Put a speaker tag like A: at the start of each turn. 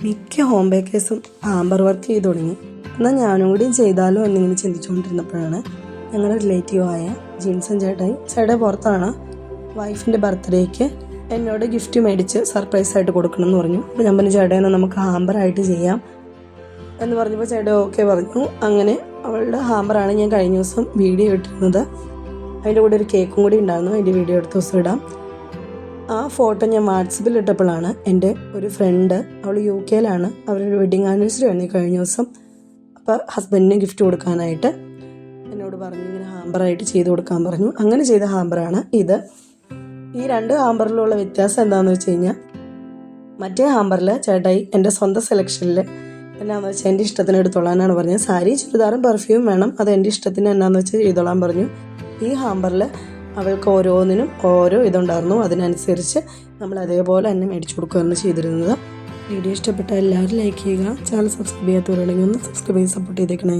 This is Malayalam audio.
A: മിക്ക ഹോം ബേക്കേഴ്സും ഹാമ്പർ വർക്ക് ചെയ്ത് തുടങ്ങി. എന്നാൽ ഞാനും കൂടിയും ചെയ്താലോ എന്നിങ്ങനെ ചിന്തിച്ചുകൊണ്ടിരുന്നപ്പോഴാണ് ഞങ്ങളുടെ റിലേറ്റീവായ ജിൻസൺ ചേട്ടായി പുറത്താണ് വൈഫിൻ്റെ ബർത്ത്ഡേക്ക് എന്നോട് ഗിഫ്റ്റ് മേടിച്ച് സർപ്രൈസായിട്ട് കൊടുക്കണം എന്ന് പറഞ്ഞു. അപ്പോൾ ഞാൻ പറഞ്ഞു ചേട്ടാ നമുക്ക് ഹാമ്പറായിട്ട് ചെയ്യാം എന്ന് പറഞ്ഞപ്പോൾ ചേട്ടാ ഓക്കെ പറഞ്ഞു. അങ്ങനെ അവളുടെ ഹാമ്പറാണ് ഞാൻ കഴിഞ്ഞ ദിവസം വീഡിയോ ഇട്ടിരുന്നത്. അതിൻ്റെ കൂടെ ഒരു കേക്കും കൂടി ഉണ്ടായിരുന്നു. അതിൻ്റെ വീഡിയോ എടുത്ത ദിവസം ഇടാം. ആ ഫോട്ടോ ഞാൻ വാട്സപ്പിൽ ഇട്ടപ്പോഴാണ് എൻ്റെ ഒരു ഫ്രണ്ട്, അവൾ UK യിലാണ്, അവരൊരു വെഡിങ് ആനിവേഴ്സറി ആയിരുന്നു കഴിഞ്ഞ ദിവസം. അപ്പോൾ ഹസ്ബൻഡിന് ഗിഫ്റ്റ് കൊടുക്കാനായിട്ട് എന്നോട് പറഞ്ഞു ഇങ്ങനെ ഹാമ്പറായിട്ട് ചെയ്ത് കൊടുക്കാൻ പറഞ്ഞു. അങ്ങനെ ചെയ്ത ഹാമ്പറാണ് ഇത്. ഈ രണ്ട് ഹാമ്പറിലുള്ള വ്യത്യാസം എന്താണെന്ന് വെച്ച് കഴിഞ്ഞാൽ, മറ്റേ ഹാമ്പറിൽ ചേട്ടായി എൻ്റെ സ്വന്തം സെലക്ഷനിൽ എന്നാന്ന് വെച്ചാൽ എൻ്റെ ഇഷ്ടത്തിന് എടുത്തോളാനാണ് പറഞ്ഞത്. സാരി ചുരിദാറും പെർഫ്യൂം വേണം, അത് എൻ്റെ ഇഷ്ടത്തിന് എന്നാന്ന് വെച്ചാൽ ചെയ്തോളാൻ പറഞ്ഞു. ഈ ഹാമ്പറിൽ അവൾക്ക് ഓരോന്നിനും ഓരോ ഇതുണ്ടായിരുന്നു. അതിനനുസരിച്ച് നമ്മൾ അതേപോലെ തന്നെ മേടിച്ചു കൊടുക്കുകയാണ് ചെയ്തിരുന്നത്. വീഡിയോ ഇഷ്ടപ്പെട്ട എല്ലാവരും ലൈക്ക് ചെയ്യുക. ചാനൽ സബ്സ്ക്രൈബ് ചെയ്യാത്തവരുണ്ടെങ്കിൽ ഒന്ന് സബ്സ്ക്രൈബ് ചെയ്ത് സപ്പോർട്ട് ചെയ്തേക്കണേ.